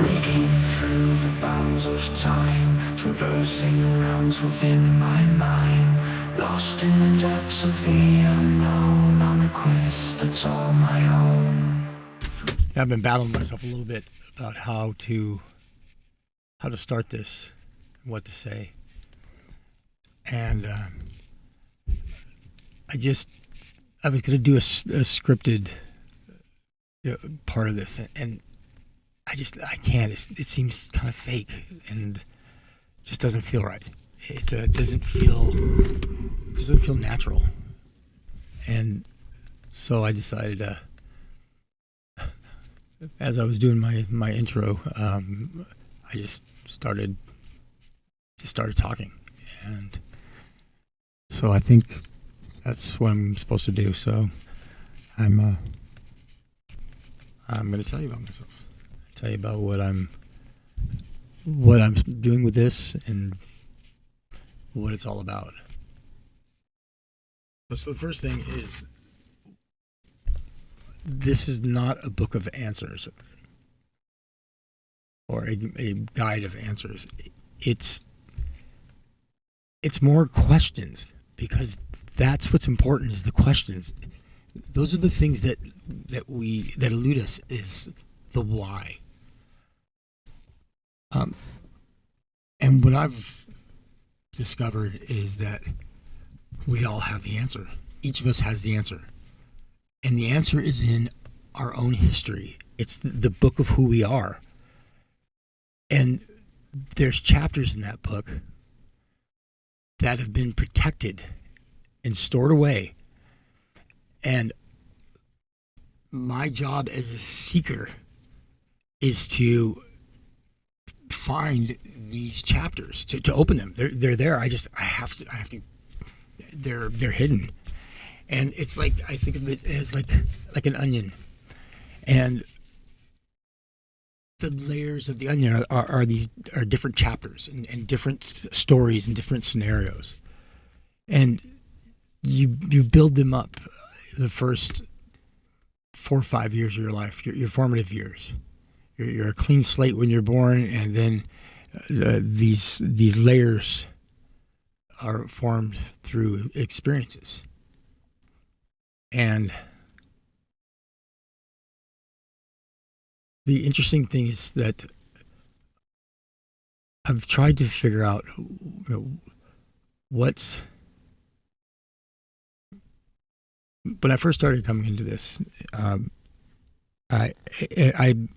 breaking through the bounds of time, traversing realms within my mind, lost in the depths of the unknown, on a quest that's all my own. I've been battling myself a little bit about how to start this, what to say, and I was going to do a scripted part of this, and I can't. It seems kind of fake, and it just doesn't feel right. It doesn't feel natural, and so I decided, as I was doing my intro, I just started talking, and so I think that's what I'm supposed to do. So I'm going to tell you about myself. Tell you about what I'm doing with this and what it's all about. So the first thing is, this is not a book of answers or a guide of answers. It's more questions, because that's what's important, is the questions. Those are the things that elude us, is the why. And what I've discovered is that we all have the answer. Each of us has the answer. And the answer is in our own history. It's the book of who we are. And there's chapters in that book that have been protected and stored away. And my job as a seeker is to find these chapters, to open them. They're there. I have to. They're hidden, and it's like, I think of it as like an onion, and the layers of the onion are different chapters and different stories and different scenarios, and you build them up the first 4 or 5 years of your life, your formative years. You're a clean slate when you're born, and then these layers are formed through experiences. And the interesting thing is that I've tried to figure out what's. When I first started coming into this, I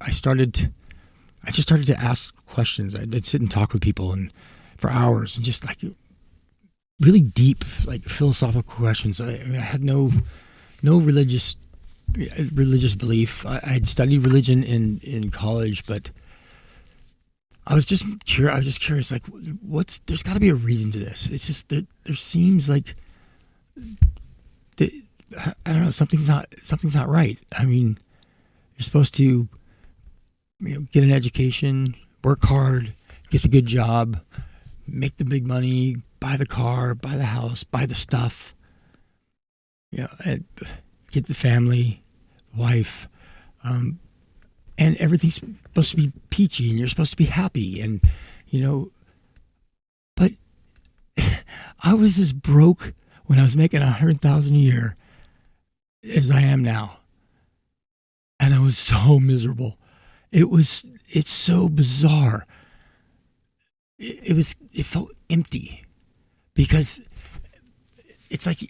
started to ask questions. I'd sit and talk with people and for hours, and just like really deep, like philosophical questions. I had no religious belief. I had studied religion in college, but I was just curious. Like, there's got to be a reason to this. It's just there seems like I don't know, something's not right. I mean, you're supposed to, get an education, work hard, get the good job, make the big money, buy the car, buy the house, buy the stuff, and get the family, wife, and everything's supposed to be peachy, and you're supposed to be happy, and but I was as broke when I was making $100,000 a year as I am now. And I was so miserable. It's so bizarre. It felt empty, because it's like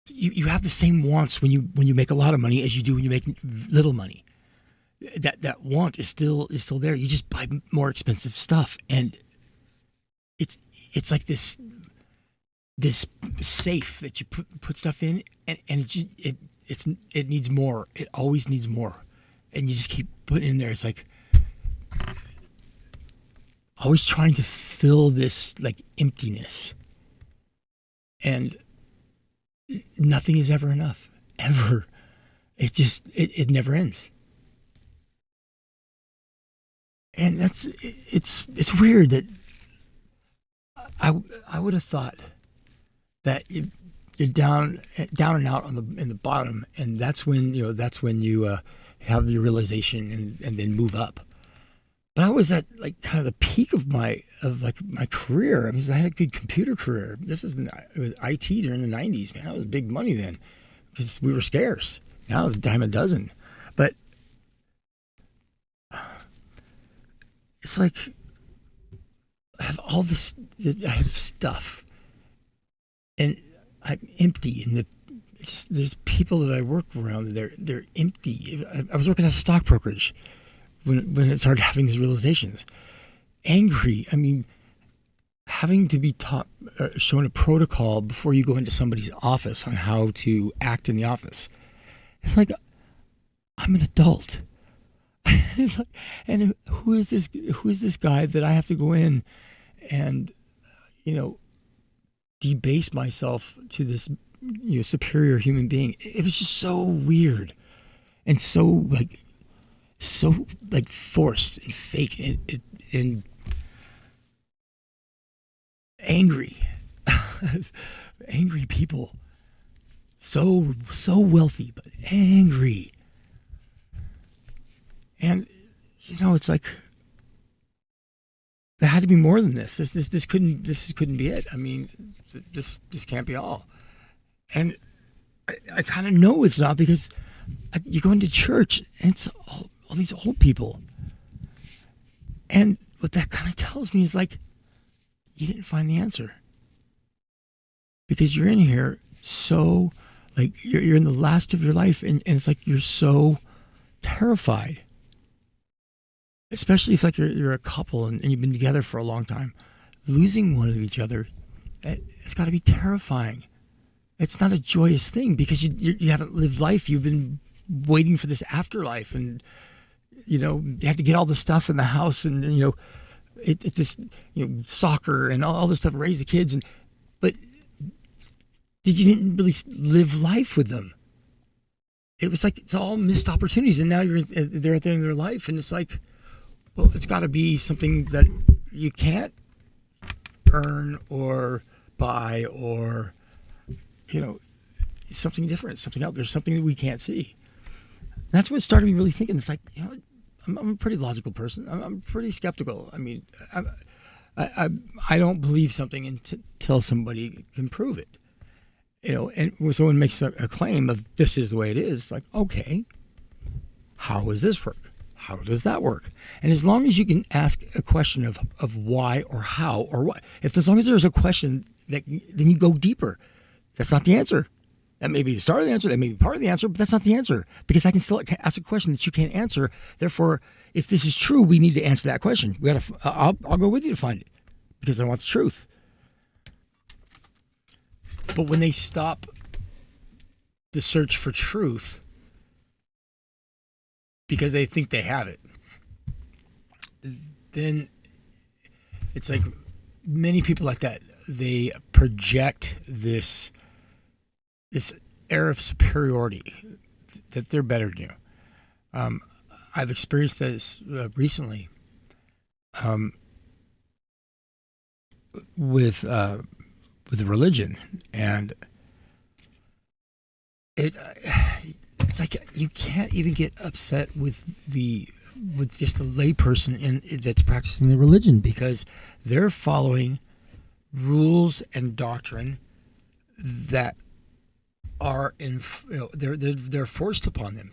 you have the same wants when you make a lot of money as you do when you make little money. That want is still there. You just buy more expensive stuff, and it's like this safe that you put stuff in, and it needs more. It always needs more, and you just keep putting in there. It's like always trying to fill this like emptiness, and nothing is ever enough, ever. It never ends, and it's weird that I would have thought that you're down and out in the bottom, and that's when you have your realization and then move up. But I was at like kind of the peak of my career. I mean, I had a good computer career. It was IT during the '90s, man. That was big money then because we were scarce. Now it's a dime a dozen. But it's like I have all this. I have stuff, and I'm empty. And there's people that I work around. They're empty. I was working at a stock brokerage when it started having these realizations. Angry. I mean, having to be taught, shown a protocol before you go into somebody's office on how to act in the office. It's like I'm an adult. It's like, and who is this guy that I have to go in and debase myself to this superior human being? It was just so weird and so forced and fake and angry. Angry people, so wealthy but angry. And it's like there had to be more than this. This couldn't be it. I mean, this can't be all. And I kind of know it's not, because you go into church and it's all these old people. And what that kind of tells me is like, you didn't find the answer, because you're in here so like you're in the last of your life, and it's like you're so terrified. Especially if like you're a couple and you've been together for a long time, losing one of each other, it's got to be terrifying. It's not a joyous thing, because you haven't lived life. You've been waiting for this afterlife, and you have to get all the stuff in the house, and it's this soccer and all this stuff, raise the kids, but you didn't really live life with them. It was like it's all missed opportunities, and now they're at the end of their life, and it's like, well, it's got to be something that you can't earn or buy, or something different, something else. There's something that we can't see. And that's what started me really thinking. It's like, I'm a pretty logical person. I'm pretty skeptical. I mean, I don't believe something until somebody can prove it. And when someone makes a claim of this is the way it is, like, okay, how does this work? How does that work? And as long as you can ask a question of why or how or what, as long as there's a question, then you go deeper. That's not the answer. That may be the start of the answer. That may be part of the answer, but that's not the answer, because I can still ask a question that you can't answer. Therefore, if this is true, we need to answer that question. I'll go with you to find it, because I want the truth. But when they stop the search for truth because they think they have it, then it's like many people like that, they project this air of superiority, that they're better than you. I've experienced this recently with religion, and it's like you can't even get upset with just the layperson that's practicing the religion, because they're following rules and doctrine that are they're forced upon them.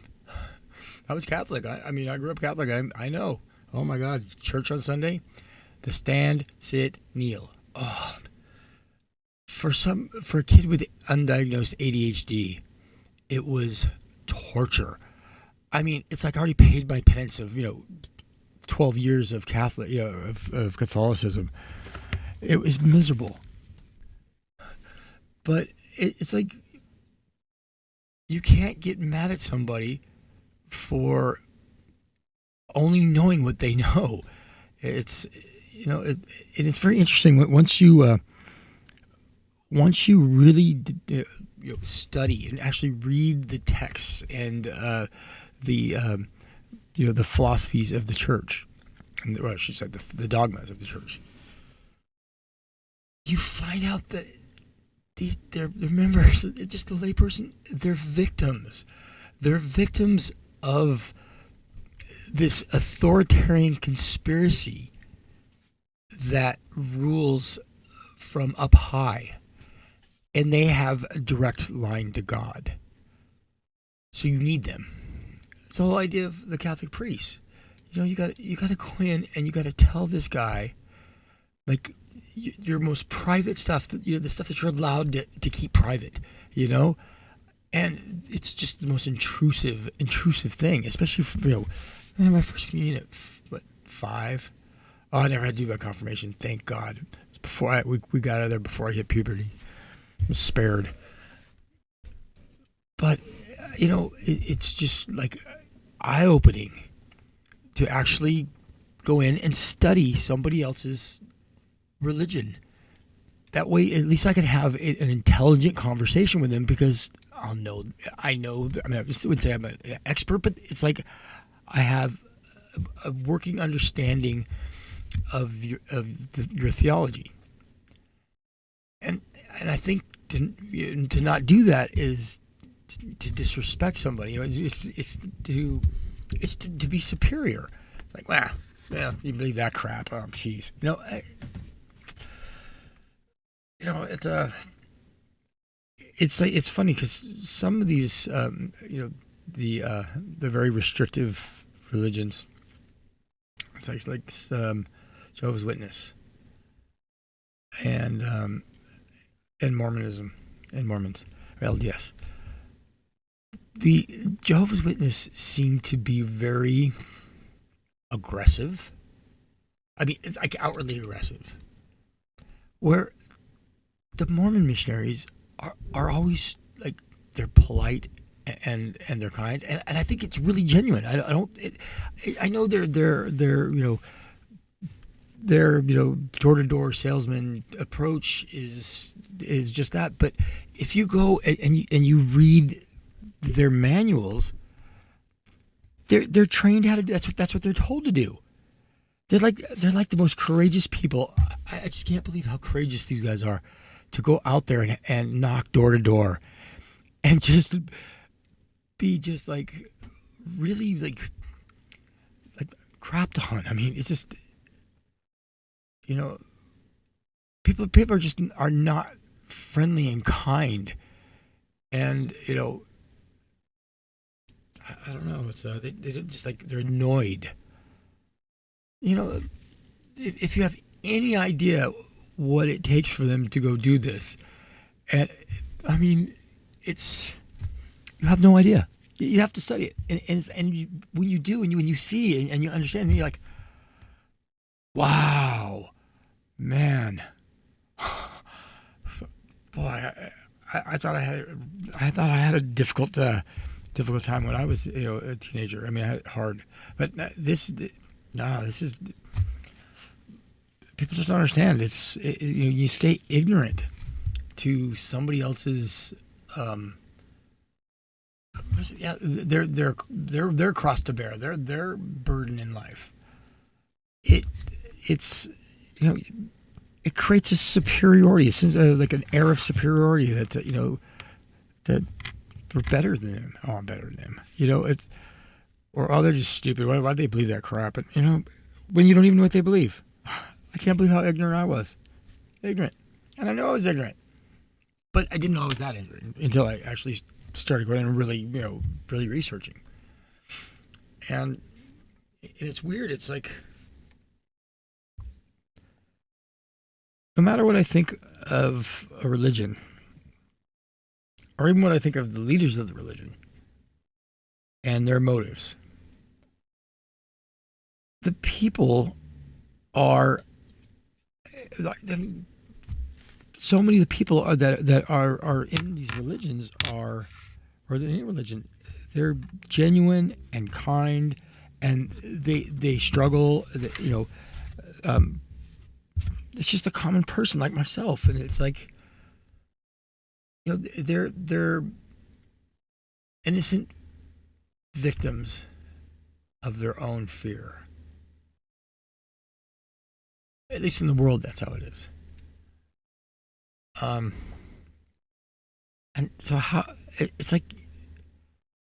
I was Catholic. I mean, I grew up Catholic. I know. Oh my God, church on Sunday, the stand, sit, kneel. Oh, for a kid with undiagnosed ADHD, it was torture. I mean, it's like I already paid my penance of 12 years of of Catholicism. It was miserable. But it's like you can't get mad at somebody for only knowing what they know. It's it's very interesting once you really study and actually read the texts and the philosophies of the church, and I should say the dogmas of the church. You find out that they're members, just the layperson, they're victims. They're victims of this authoritarian conspiracy that rules from up high, and they have a direct line to God. So you need them. It's the whole idea of the Catholic priest. You got to go in and you got to tell this guy, like, your most private stuff, the stuff that you're allowed to keep private, and it's just the most intrusive thing, especially for, my first communion at 5. Oh, I never had to do my confirmation, thank God. Before we got out of there before I hit puberty. I was spared. But it's just like eye-opening to actually go in and study somebody else's religion. That way, at least I can have an intelligent conversation with them, because I know. I just wouldn't say I'm an expert, but it's like I have a working understanding of your theology, and I think to not do that is to disrespect somebody. It's to be superior. It's like, wow, yeah, you believe that crap? Oh, jeez. It's funny because some of these, the very restrictive religions, it's like Jehovah's Witness and Mormonism and Mormons, or LDS. The Jehovah's Witness seem to be very aggressive. I mean, it's like outwardly aggressive. Where the Mormon missionaries are always like, they're polite and they're kind, and I think it's really genuine. I know their door-to-door salesman approach is just that, but if you go and you read their manuals, they're trained how to do. That's what they're told to do. They're like the most courageous people. I just can't believe how courageous these guys are to go out there and knock door to door and just be just like really like crap ton. I mean, it's just, people are just are not friendly and kind, and I don't know. It's they're just like, they're annoyed. If you have any idea what it takes for them to go do this, and I mean, you have no idea. You have to study it, when you do, and when you see and you understand, then you're like, wow, man, boy, I thought I had a difficult time when I was a teenager. I mean, I had it hard, but this is, people just don't understand. You stay ignorant to somebody else's their cross to bear, their burden in life. It's it creates a superiority. It's like an air of superiority that that we're better than them. Oh, I'm better than them. It's, or they're just stupid. Why do they believe that crap? But when you don't even know what they believe. I can't believe how ignorant I was. Ignorant. And I know I was ignorant. But I didn't know I was that ignorant until I actually started going and really, really researching. And it's weird. It's like, no matter what I think of a religion, or even what I think of the leaders of the religion and their motives, the people are, I mean, so many of the people that are in these religions or in any religion, they're genuine and kind, and they struggle. It's just a common person like myself, and it's like, they're innocent victims of their own fear. At least in the world, that's how it is. And so it's like,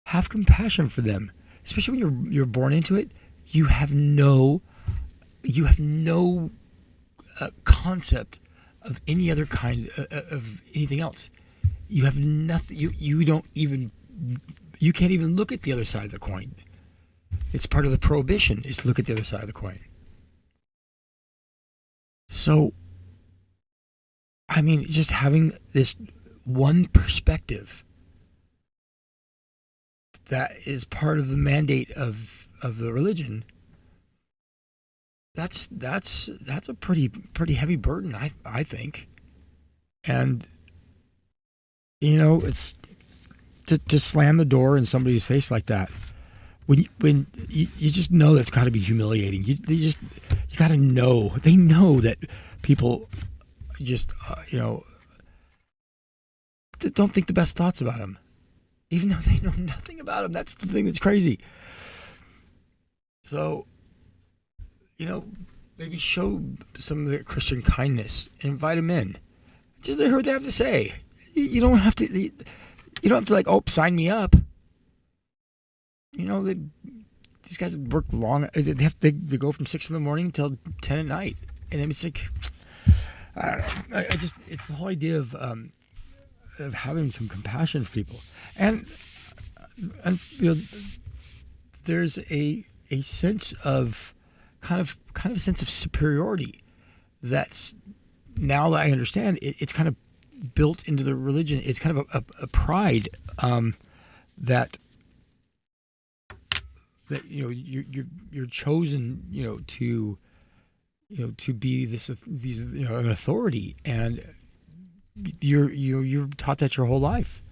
have compassion for them, especially when you're born into it. you have no concept of any other kind of anything else. You have nothing. You don't even. You can't even look at the other side of the coin. It's part of the prohibition is to look at the other side of the coin. So, I mean, just having this one perspective that is part of the mandate of the religion. That's a pretty heavy burden, I think. And it's to slam the door in somebody's face like that. When you just know that's got to be humiliating. You got to know. They know that people just don't think the best thoughts about them, even though they know nothing about them. That's the thing that's crazy. So, maybe show some of the Christian kindness and invite them in. Just to hear what they have to say. You don't have to. You don't have to sign me up. These guys work long. They go from 6 a.m. until 10 at night, and it's like, I don't know. It's the whole idea of having some compassion for people, and there's a sense of kind of a sense of superiority that's, now that I understand it's kind of built into the religion. It's kind of a pride that you're chosen to be an authority, and you're taught that your whole life.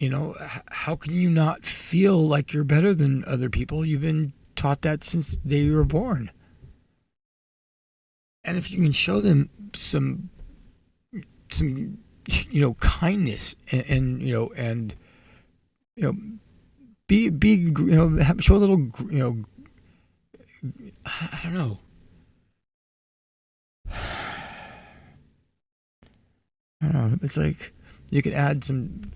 How can you not feel like you're better than other people? You've been taught that since the day you were born. And if you can show them some kindness and show a little I don't know. It's like you could add some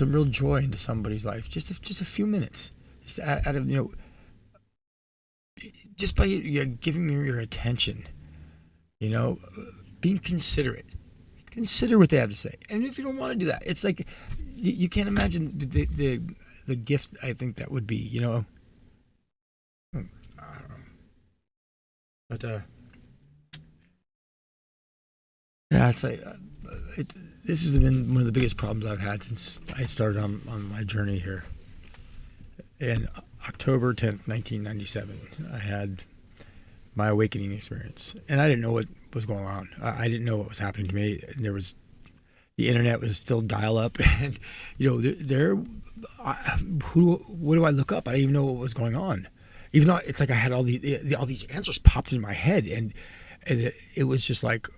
real joy into somebody's life, just a few minutes, just out of just by giving them your attention, being considerate. Consider what they have to say, and if you don't want to do that, it's like you can't imagine the gift I think that would be. I don't know, but yeah, it's like this has been one of the biggest problems I've had since I started on my journey here. In October 10th, 1997, I had my awakening experience, and I didn't know what was going on. I didn't know what was happening to me. The internet was still dial up, and what do I look up? I didn't even know what was going on, even though it's like I had all these answers popped in my head, and it was just like,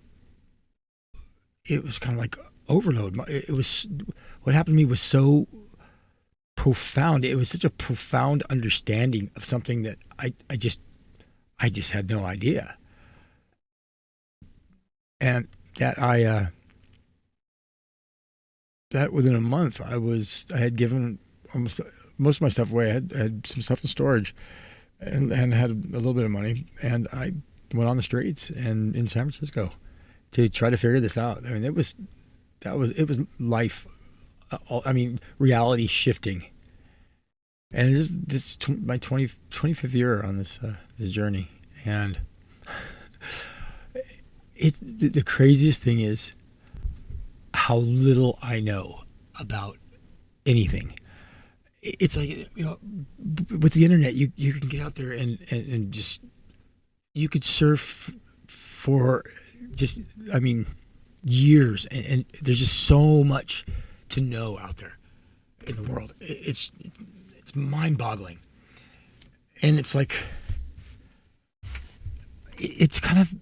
it was kind of like overload. It was, what happened to me was so profound. It was such a profound understanding of something that I just had no idea. And that that within a month I had given almost most of my stuff away. I had some stuff in storage and had a little bit of money, and I went on the streets and in San Francisco to try to figure this out. I mean, it was life. Reality shifting. And this is my 25th year on this journey, and the craziest thing is how little I know about anything. It's like, with the internet, you can get out there and just, you could surf for just, years, and there's just so much to know out there in the world. It's mind-boggling, and it's like, it's kind of,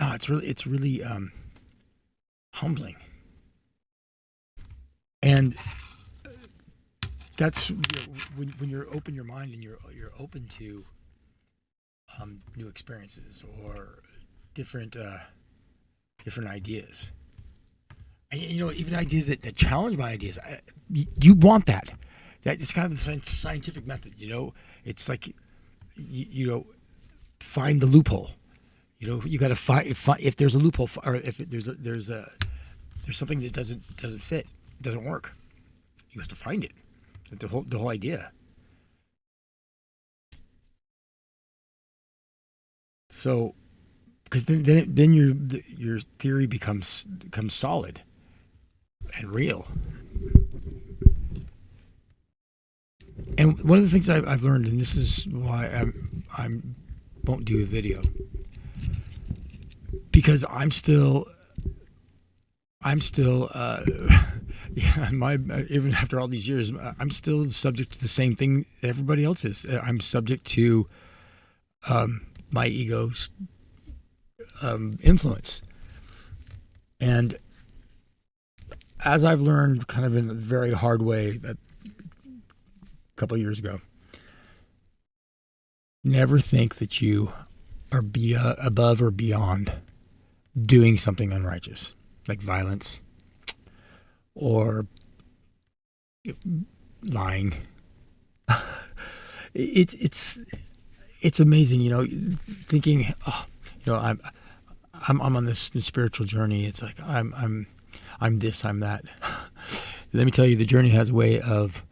it's really humbling, and that's when you're open your mind and you're open to new experiences or different ideas. And, even ideas that challenge my ideas. You want that. That it's kind of the scientific method. It's like find the loophole. You got to find if there's a loophole, or if there's something that doesn't fit, doesn't work. You have to find it. The whole idea. So, because then your theory becomes solid and real. And one of the things I've learned, and this is why I won't do a video, because I'm still even after all these years, I'm still subject to the same thing everybody else is. I'm subject to my ego's influence. And as I've learned kind of in a very hard way a couple of years ago, never think that you are above or beyond doing something unrighteous, like violence or lying. It's amazing, thinking, I'm on this spiritual journey. It's like I'm this, I'm that. Let me tell you, the journey has a way of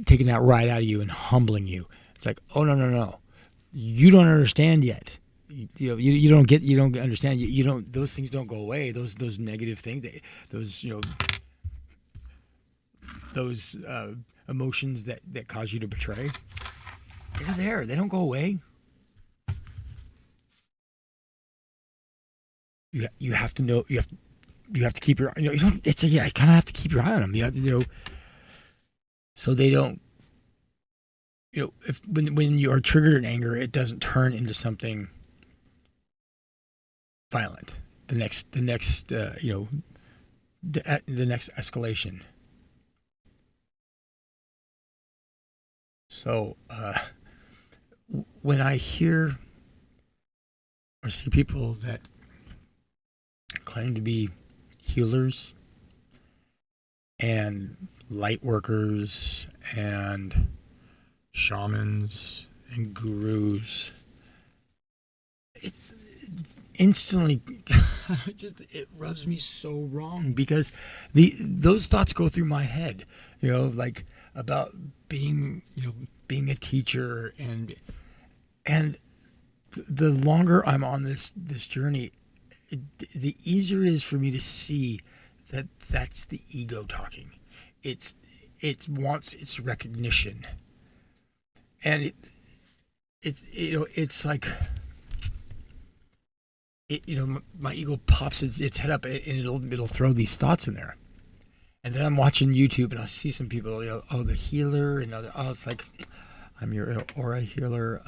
taking that right out of you and humbling you. It's like, oh no, you don't understand yet. You don't understand. You don't. Those things don't go away. Those negative things. Those emotions that cause you to betray. They're there. They don't go away. You have to know. You have to keep your. You don't. It's you kind of have to keep your eye on them. So they don't. If when you are triggered in anger, it doesn't turn into something violent. The next escalation. So when I hear or see people that claim to be healers and light workers and shamans and gurus, it instantly it rubs me so wrong, because those thoughts go through my head, like about being a teacher, and the longer I'm on this journey, the easier it is for me to see that that's the ego talking. It wants its recognition, and it's like my ego pops its head up, and it'll throw these thoughts in there. And then I'm watching YouTube, and I'll see some people, the healer, and it's like, I'm your aura healer.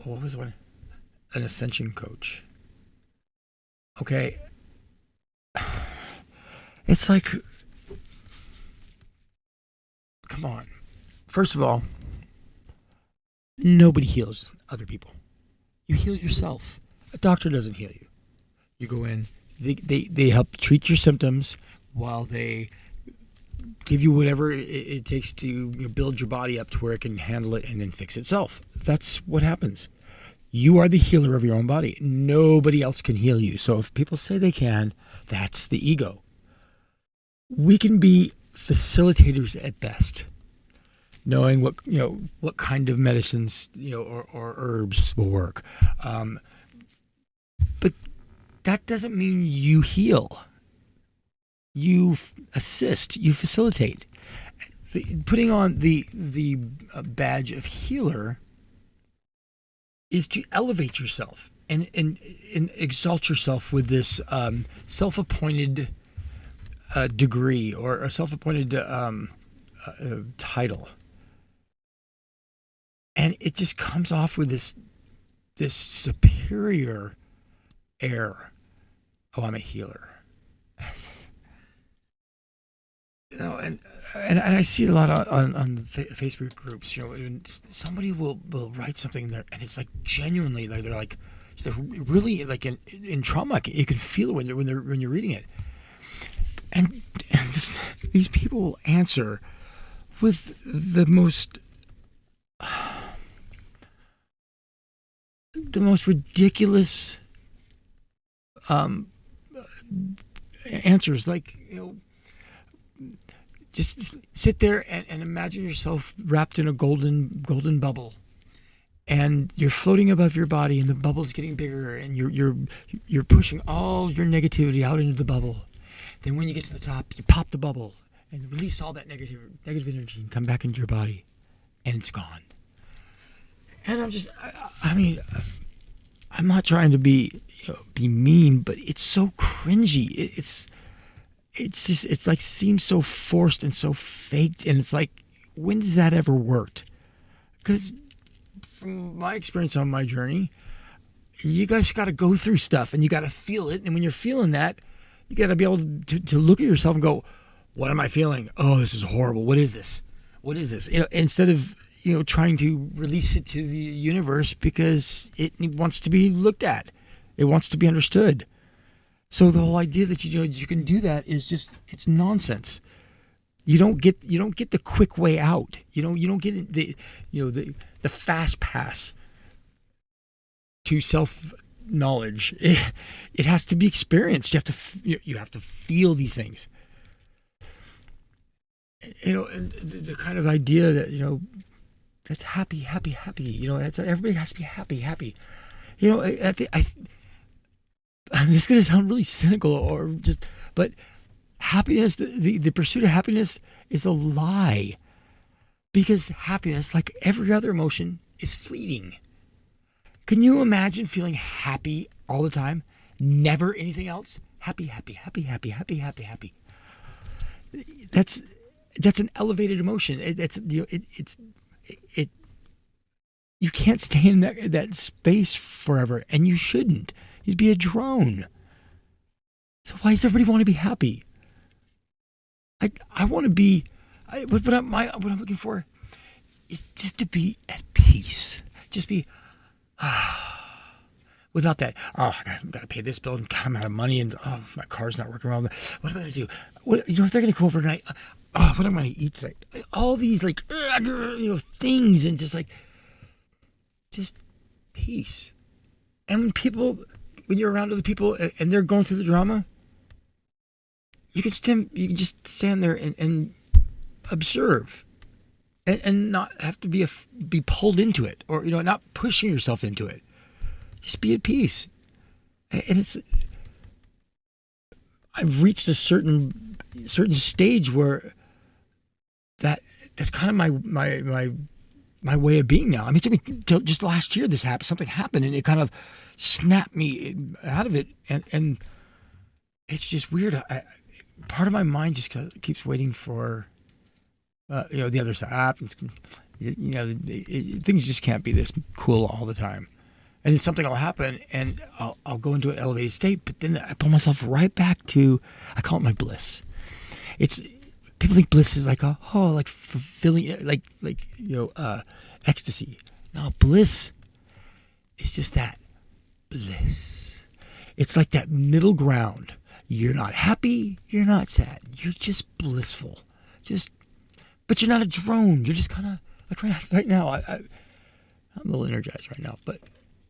What was one? An ascension coach. Okay. It's like, come on. First of all, nobody heals other people. You heal yourself. A doctor doesn't heal you. You go in, they help treat your symptoms while they give you whatever it takes to build your body up to where it can handle it and then fix itself. That's what happens. You are the healer of your own body. Nobody else can heal you. So if people say they can, that's the ego. We can be facilitators at best, knowing what kind of medicines or herbs will work. But that doesn't mean you heal. You assist, you facilitate. Putting on the badge of healer is to elevate yourself and exalt yourself with this self-appointed degree or a self-appointed title. And it just comes off with this superior air. Oh, I'm a healer. And I see it a lot on Facebook groups. Somebody will write something there, and it's like genuinely, like they're really like in trauma. You can feel it when you're reading it, and just these people will answer with the most ridiculous answers. Like, just sit there and imagine yourself wrapped in a golden bubble, and you're floating above your body, and the bubble's getting bigger, and you're pushing all your negativity out into the bubble. Then when you get to the top, you pop the bubble and release all that negative energy and come back into your body, and it's gone. And I'm not trying to be mean, but it's so cringy. It's like seems so forced and so faked, and it's like, when does that ever worked? Because from my experience on my journey, you guys got to go through stuff and you got to feel it, and when you're feeling that, you got to be able to look at yourself and go, what am I feeling? Oh, this is horrible. What is this? Instead of trying to release it to the universe, because it wants to be looked at, it wants to be understood. So the whole idea that you can do that is just, it's nonsense. You don't get the quick way out. You don't get the fast pass to self knowledge. It has to be experienced. You have to feel these things. And the kind of idea that that's happy. That's, everybody has to be happy. This is going to sound really cynical, but happiness, the pursuit of happiness is a lie, because happiness, like every other emotion, is fleeting. Can you imagine feeling happy all the time? Never anything else? Happy. That's an elevated emotion. You can't stay in that space forever, and you shouldn't. You'd be a drone. So why does everybody want to be happy? I want to be. What I'm looking for is just to be at peace. Just be without that. Oh, I've got to pay this bill, and God, I'm out of money, and my car's not working well. What am I going to do? If they're going to go overnight, what am I going to eat tonight? All these things, and just peace. And when you're around other people and they're going through the drama, you can just stand there and observe, and not have to be pulled into it, or not pushing yourself into it. Just be at peace. And I've reached a certain stage where that's kind of my way of being now. I mean, it took me till just last year something happened, and it kind of snapped me out of it, and it's just weird. Part of my mind just keeps waiting for the other side. Things just can't be this cool all the time, and then something will happen, and I'll go into an elevated state, but then I pull myself right back to, I call it my bliss. People think bliss is like fulfilling, ecstasy. No, bliss is just that, bliss. It's like that middle ground. You're not happy, you're not sad, you're just blissful. But you're not a drone. You're just kind of like right now. I'm a little energized right now, but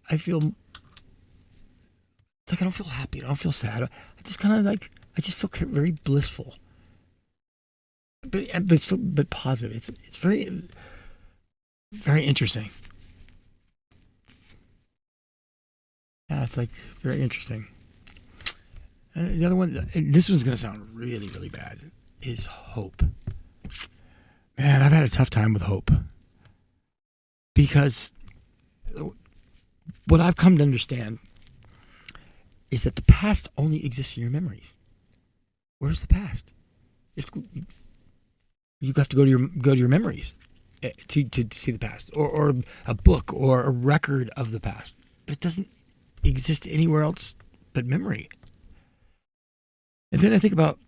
I feel like I don't feel happy. I don't feel sad. I just feel very blissful. But positive. It's very, very interesting. Yeah, it's like very interesting. And the other one, and this one's going to sound really, really bad, is hope. Man, I've had a tough time with hope, because what I've come to understand is that the past only exists in your memories. Where's the past? You have to go to your memories to see the past, or a book or a record of the past, but it doesn't exist anywhere else but memory. And then I think about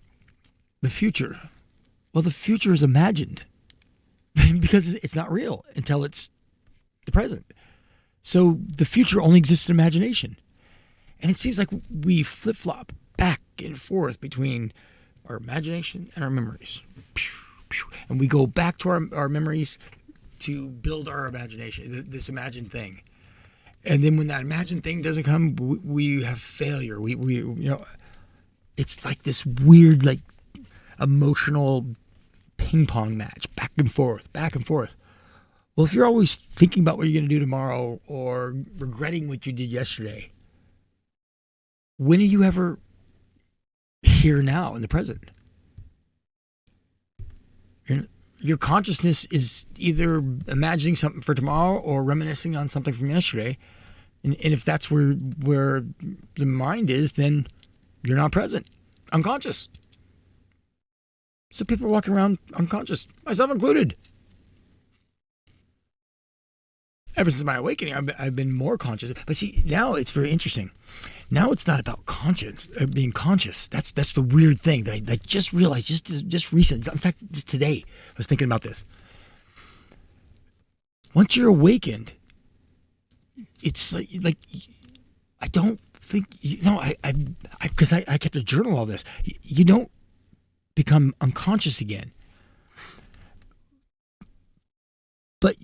the future. Well, the future is imagined because it's not real until it's the present. So the future only exists in imagination. And it seems like we flip-flop back and forth between our imagination and our memories. and we go back to our memories to build our imagination, this imagined thing. And then when that imagined thing doesn't come, we have failure. We it's like this weird, like, emotional ping pong match, back and forth, back and forth. Well, if you're always thinking about what you're going to do tomorrow or regretting what you did yesterday, when are you ever here now in the present? Your consciousness is either imagining something for tomorrow or reminiscing on something from yesterday. And if that's where the mind is, then you're not present, unconscious. So people are walking around unconscious, myself included. Ever since my awakening, I've been more conscious. But see, now it's very interesting. Now it's not about being conscious. That's the weird thing that I just realized just recent. In fact, just today, I was thinking about this. Once you're awakened, it's like I don't think because I kept a journal of all this. You don't become unconscious again, but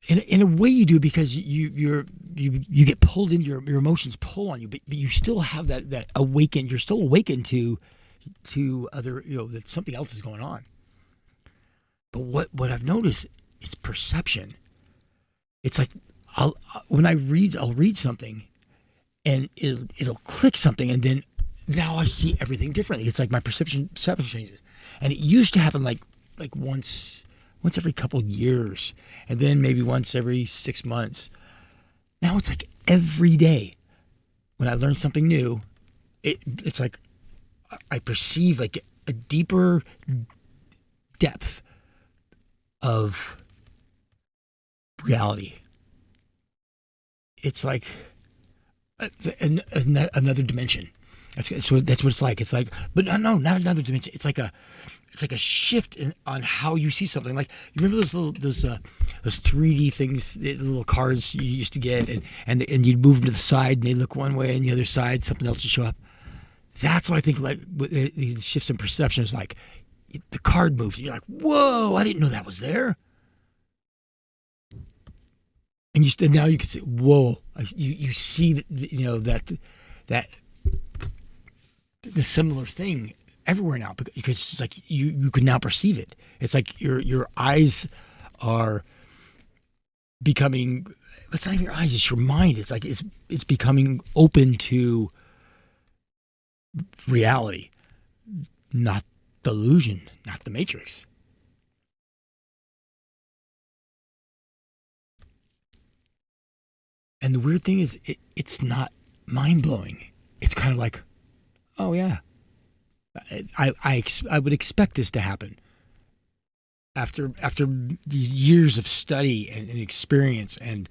in a way you do, because you get pulled in, your emotions pull on you, but you still have that awaken. You're still awakened to other, that something else is going on. But what I've noticed, it's perception. It's like I'll read something, and it'll click something, and then now I see everything differently. It's like my perception changes, and it used to happen like once every couple of years, and then maybe once every 6 months. Now it's like every day. When I learn something new, it's like I perceive like a deeper depth of reality. It's like another dimension. That's what it's like. It's like, but no, not another dimension. It's like a shift on how you see something. Like, you remember those 3D things, the little cards you used to get, and you'd move them to the side, and they look one way, and the other side something else would show up. That's what I think. Like, the shifts in perception is like the card moves. You're like, whoa! I didn't know that was there. And now you can say, whoa! You see that the similar thing everywhere now, because it's like you can now perceive it. It's like your eyes are becoming. It's not even your eyes; it's your mind. It's like it's becoming open to reality, not the illusion, not the matrix. And the weird thing is, it's not mind blowing. It's kind of like, oh yeah, I would expect this to happen after these years of study and experience and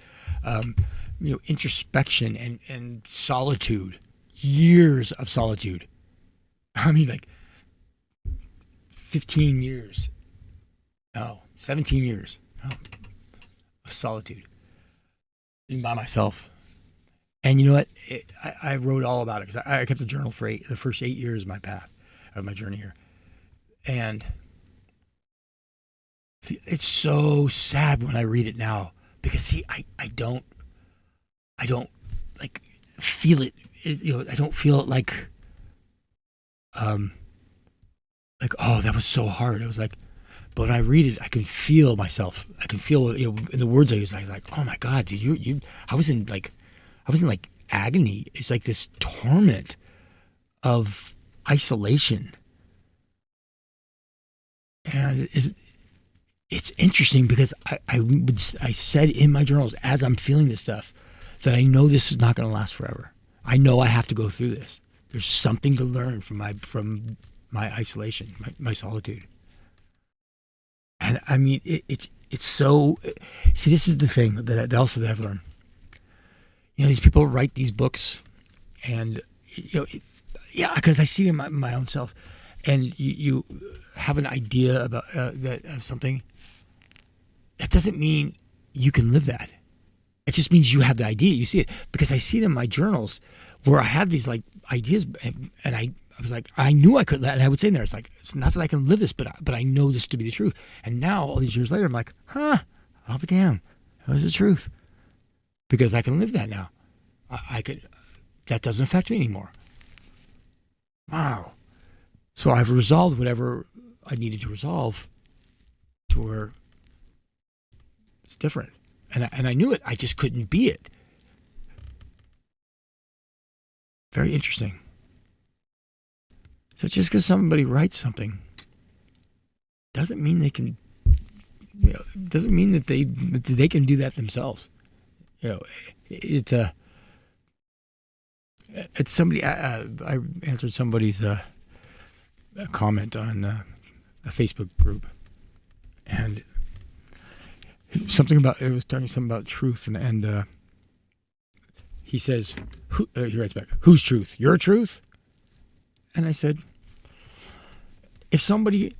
introspection and solitude, years of solitude. I mean, like 15 years, no, 17 years of solitude by myself. And you know what? I wrote all about it, because I kept a journal for the first 8 years of my path, of my journey here. And it's so sad when I read it now, because see, I don't like feel it. I don't feel it like oh, that was so hard. It was like, but when I read it, I can feel myself. I can feel it. In the words I use, I was like, oh my God, dude, I was in like agony. It's like this torment of isolation. And it's interesting, because I said in my journals, as I'm feeling this stuff, that I know this is not going to last forever. I know I have to go through this. There's something to learn from my isolation, my solitude. And I mean, it's so. See, this is the thing that I've learned. These people write these books, and because I see it in my own self, and you have an idea about of something. That doesn't mean you can live that. It just means you see it, because I see it in my journals, where I have these like ideas, and I was like, I knew I could, and I would say in there, it's like, it's not that I can live this, but I know this to be the truth. And now, all these years later, I'm like, I'll be damned. That was the truth. Because I can live that now. I could, that doesn't affect me anymore. Wow. So I've resolved whatever I needed to resolve to where it's different. And I knew it. I just couldn't be it. Very interesting. So just because somebody writes something doesn't mean they can, doesn't mean that they can do that themselves. It's somebody. I answered somebody's comment on a Facebook group, and it was talking something about truth, and he says, he writes back, "Whose truth? Your truth?" And I said, if somebody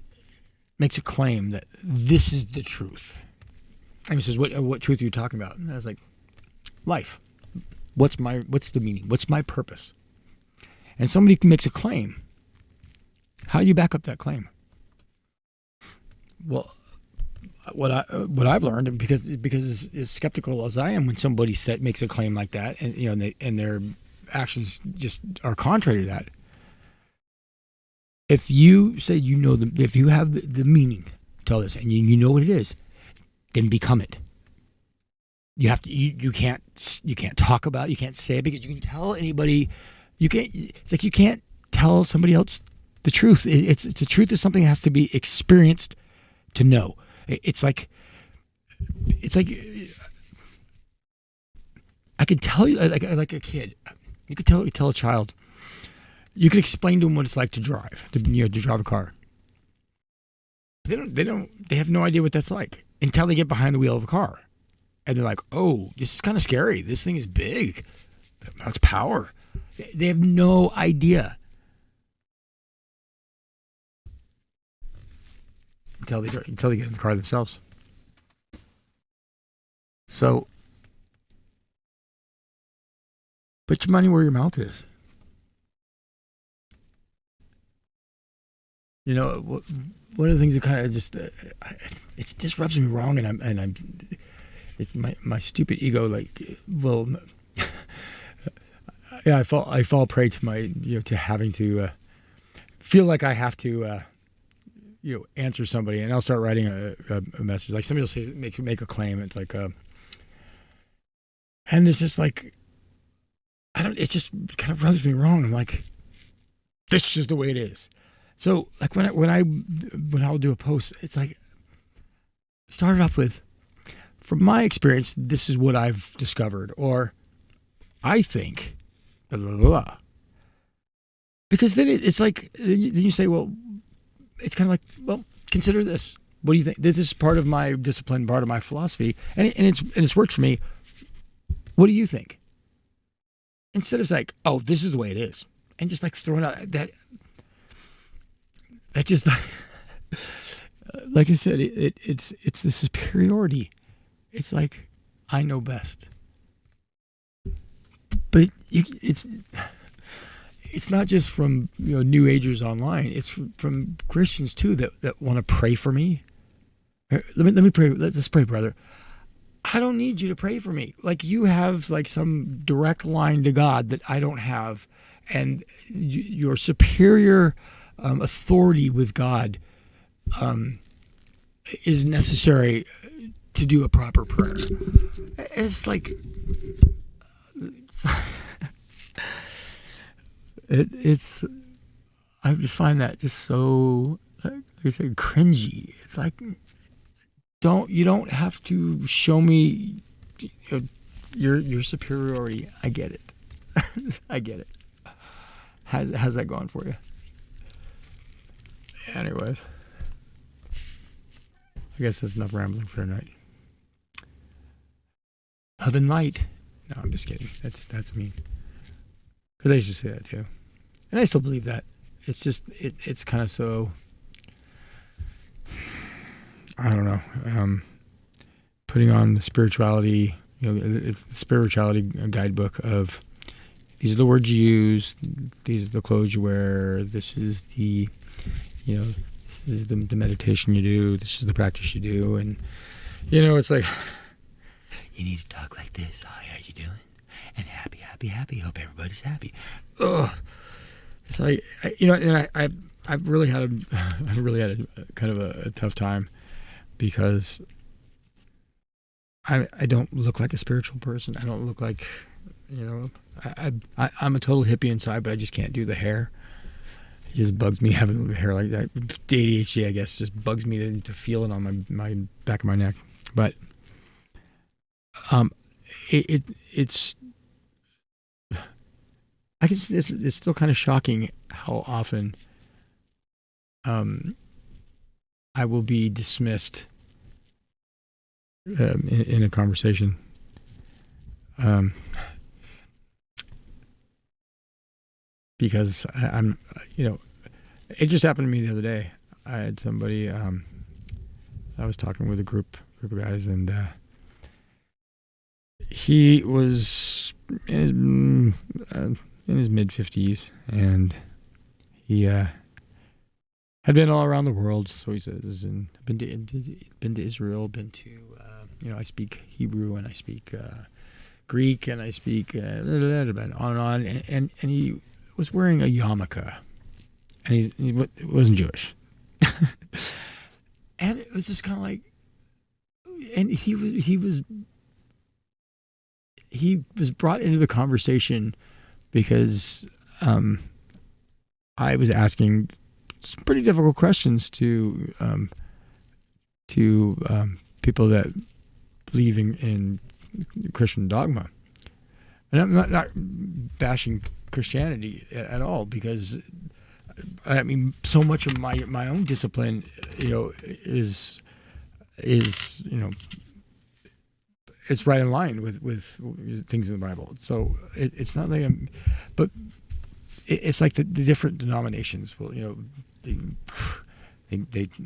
makes a claim that this is the truth, and he says, what truth are you talking about? And I was like, life. What's the meaning? What's my purpose? And somebody makes a claim. How do you back up that claim? Well, what I've learned, because as skeptical as I am when somebody makes a claim like that, and and their actions just are contrary to that. If you say if you have the meaning to all this, and you know what it is, then become it. You have to. You can't talk about it, you can't say it, because you can tell anybody. You can't. It's like you can't tell somebody else the truth. It's the truth is something that has to be experienced to know. It's like I could tell you, like a kid. You could tell a child. You could explain to them what it's like to drive, to drive a car. They have no idea what that's like until they get behind the wheel of a car. And they're like, oh, this is kind of scary. This thing is big. That's power. They have no idea. Until they get in the car themselves. So, put your money where your mouth is. One of the things that kind of just it just rubs me wrong, and I'm it's my stupid ego. Yeah, I fall prey to my to having to feel like I have to answer somebody, and I'll start writing a message. Like somebody will say make a claim. And it's like and there's just like it just kind of rubs me wrong. I'm like, this is the way it is. So like when I'll do a post, it's like started off with, from my experience, this is what I've discovered, or I think, blah blah blah. Because then it's like then you say, well, it's kind of like, well, consider this. What do you think? This is part of my discipline, part of my philosophy, and it's worked for me. What do you think? Instead of like, oh, this is the way it is, and just like throwing out that just like I said, it's the superiority. It's like, I know best, but it's not just from New Agers online. It's from Christians too that want to pray for me. Let me pray. Let's pray, brother. I don't need you to pray for me. Like, you have like some direct line to God that I don't have, and your superior authority with God is necessary to do a proper prayer. It's like it's I just find that just so, like I said, cringy. It's like, you don't have to show me your superiority. I get it. I get it. How's that going for you? Anyways, I guess that's enough rambling for tonight. Love and light. No, I'm just kidding. That's mean. Because I used to say that too, and I still believe that. It's just it's kind of so, I don't know. Putting on the spirituality, it's the spirituality guidebook of these are the words you use, these are the clothes you wear, this is the, this is the meditation you do, this is the practice you do. And, it's like, you need to talk like this. Hi, how you doing? And happy, happy, happy. Hope everybody's happy. Ugh. It's like, I've really had a kind of a tough time because I don't look like a spiritual person. I don't look like, I'm a total hippie inside, but I just can't do the hair. It just bugs me having hair like that. ADHD, I guess, just bugs me to feel it on my back of my neck. But it's I guess it's still kind of shocking how often I will be dismissed in a conversation. Because I'm, it just happened to me the other day. I had somebody, I was talking with a group of guys, and he was in his mid-50s, and he had been all around the world, so he says, and been to Israel, been to, I speak Hebrew, and I speak Greek, and I speak on and on, and he was wearing a yarmulke, and he wasn't Jewish. And it was just kind of like, and he was brought into the conversation because I was asking some pretty difficult questions to people that believe in Christian dogma. And I'm not bashing Christianity at all, because I mean, so much of my own discipline, is it's right in line with things in the Bible. So it's not like but it's like the different denominations will, they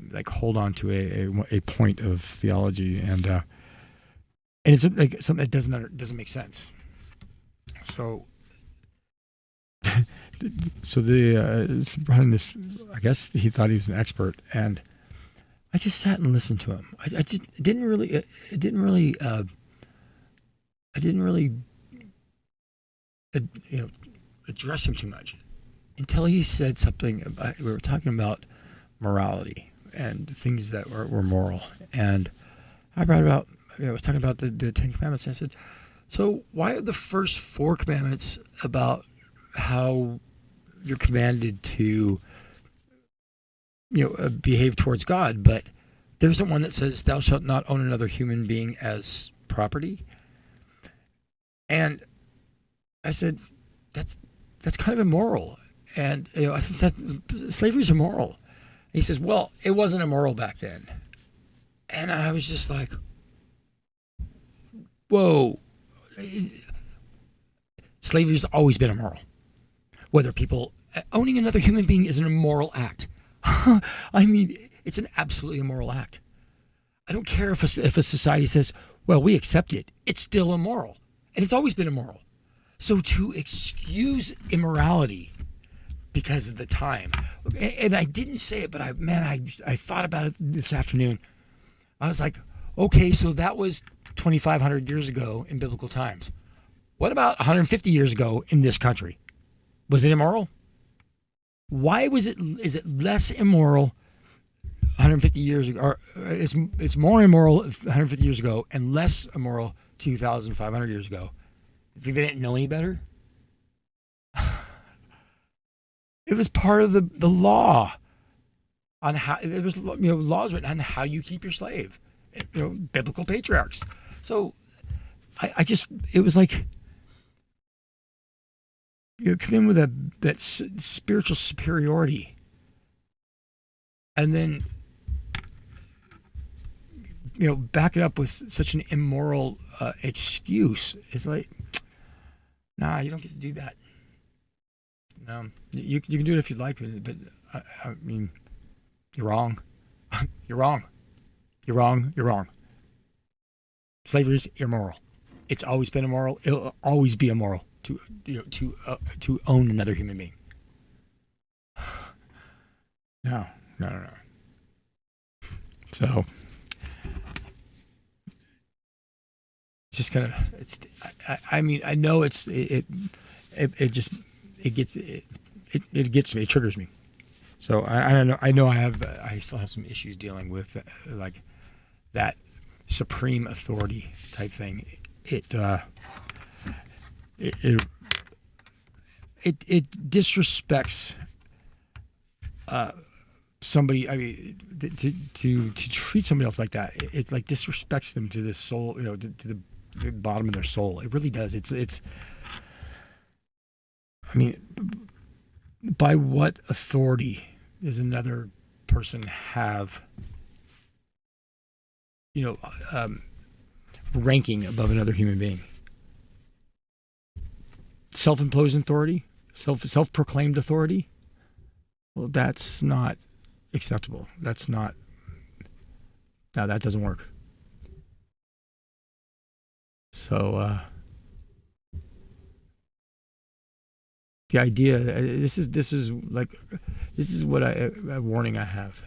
like hold on to a point of theology, and it's like something that doesn't make sense. So running this, I guess he thought he was an expert, and I just sat and listened to him. I didn't really address him too much until he said something about, we were talking about morality and things that were moral, and I was talking about the Ten Commandments, and I said, so why are the first 4 commandments about how you're commanded to behave towards God, but there isn't one that says thou shalt not own another human being as property? And I said, that's kind of immoral. And I said, slavery is immoral. And he says, well, it wasn't immoral back then. And I was just like, whoa. Slavery has always been immoral. Whether people owning another human being is an immoral act. I mean, it's an absolutely immoral act. I don't care if a society says, well, we accept it. It's still immoral. And it's always been immoral. So to excuse immorality because of the time, and I didn't say it, but I thought about it this afternoon. I was like, okay, so that was 2,500 years ago in biblical times. What about 150 years ago in this country? Was it immoral? Why is it less immoral 150 years ago, or it's more immoral 150 years ago and less immoral 2,500 years ago? You think they didn't know any better? It was part of the law on how there was laws written on how you keep your slave. Biblical patriarchs. So it was like come in with that spiritual superiority, and then back it up with such an immoral excuse. It's like, nah, you don't get to do that. No, you can do it if you'd like, but I mean, you're wrong. You're wrong. You're wrong. You're wrong. Slavery is immoral. It's always been immoral. It'll always be immoral. to own another human being. No. So it's just kind of it's. I mean, I know it just it gets me. It triggers me. So I know I still have some issues dealing with like that supreme authority type thing. It disrespects somebody. I mean, to treat somebody else like that, it like disrespects them to the soul, to the bottom of their soul. It really does. It's. I mean, by what authority does another person have, ranking above another human being? Self-imposed authority, self-proclaimed authority. Well, that's not acceptable. That's not. No, that doesn't work. So the idea. This is what a warning I have.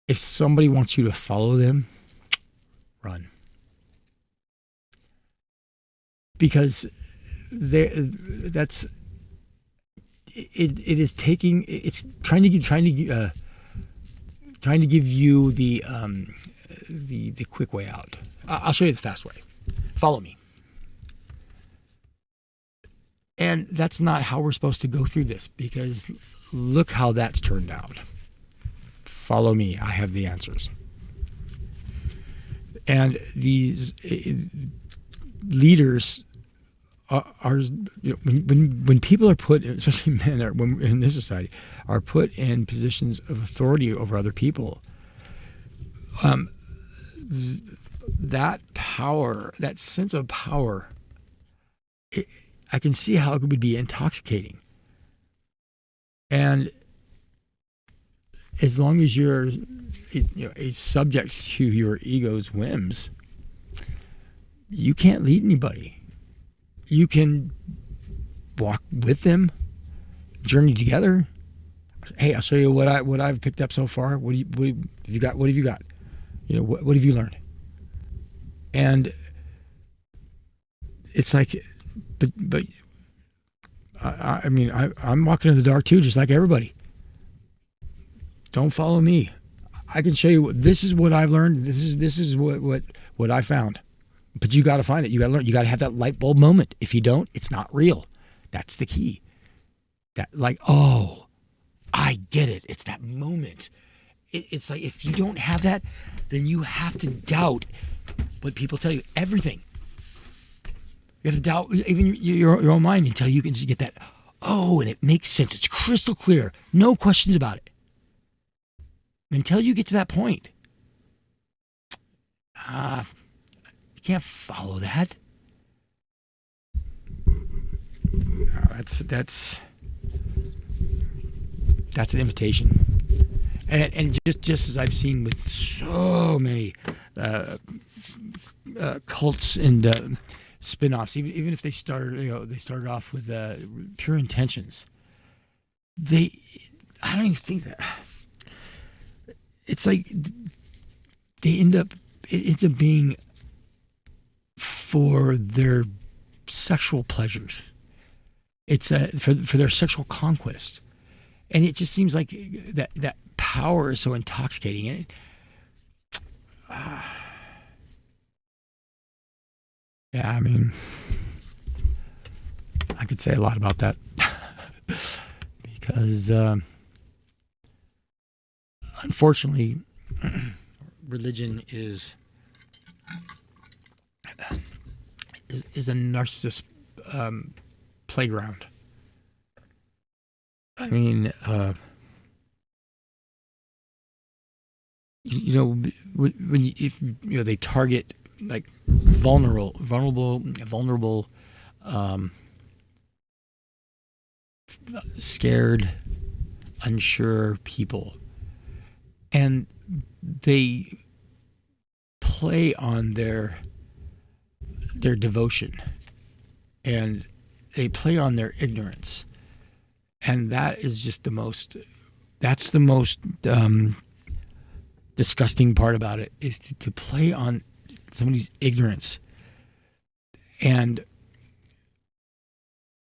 If somebody wants you to follow them, run. Because it's trying to give you the quick way out. I'll show you the fast way. Follow me. And that's not how we're supposed to go through this, because look how that's turned out. Follow me. I have the answers. And these leaders are when people are put, especially men in this society, are put in positions of authority over other people, that power, that sense of power, I can see how it would be intoxicating. And as long as you're a subject to your ego's whims, you can't lead anybody. You can walk with them, journey together. Hey, I'll show you what I've picked up so far. What have you got? What have you got? What have you learned? And it's like, but I mean, I'm walking in the dark too, just like everybody. Don't follow me. I can show you. This is what I've learned. This is what I found. But you got to find it. You got to learn. You got to have that light bulb moment. If you don't, it's not real. That's the key. That oh, I get it. It's that moment. It's like if you don't have that, then you have to doubt what people tell you. Everything. You have to doubt even your own mind until you can just get that. Oh, and it makes sense. It's crystal clear. No questions about it. Until you get to that point. You can't follow that. No, that's an invitation. And just as I've seen with so many cults and spin-offs, even if they started off with pure intentions, I don't even think that. It's like it ends up being for their sexual pleasures. It's for their sexual conquest, and it just seems like that power is so intoxicating. And yeah, I mean, I could say a lot about that because unfortunately, religion is a narcissist playground. I mean, when they target like vulnerable, scared, unsure people, and they play on their devotion and play on their ignorance, and that is just the most. That's the most disgusting part about it, is to play on somebody's ignorance, and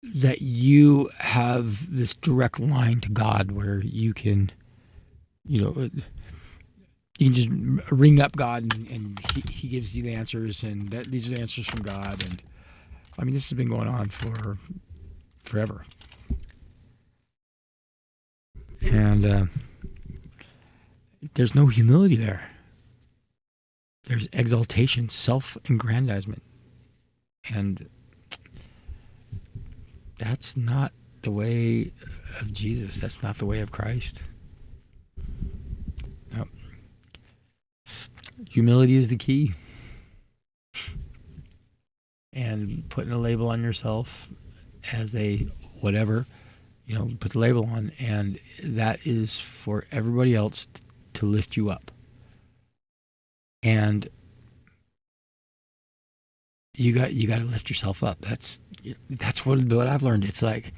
that you have this direct line to God where you can, you can just ring up God, and he gives you the answers, and these are the answers from God. And I mean, this has been going on for forever. And there's no humility there. There's exaltation, self-aggrandizement. And that's not the way of Jesus. That's not the way of Christ. No. Humility is the key. And putting a label on yourself as a whatever, put the label on, and that is for everybody else to lift you up. And you got to lift yourself up. That's what I've learned. It's like,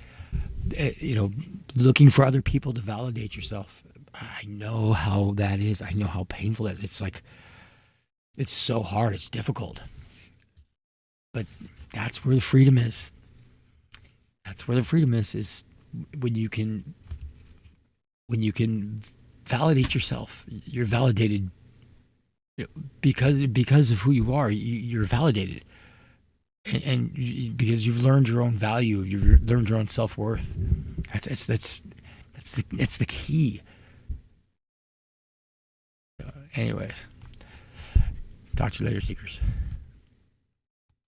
looking for other people to validate yourself. I know how that is. I know how painful that is. It's like, it's so hard. It's difficult. But that's where the freedom is. That's where the freedom is when you can validate yourself. You're validated because of who you are. You're validated, and because you've learned your own value, you've learned your own self-worth. That's the key. Anyway, talk to you later, seekers.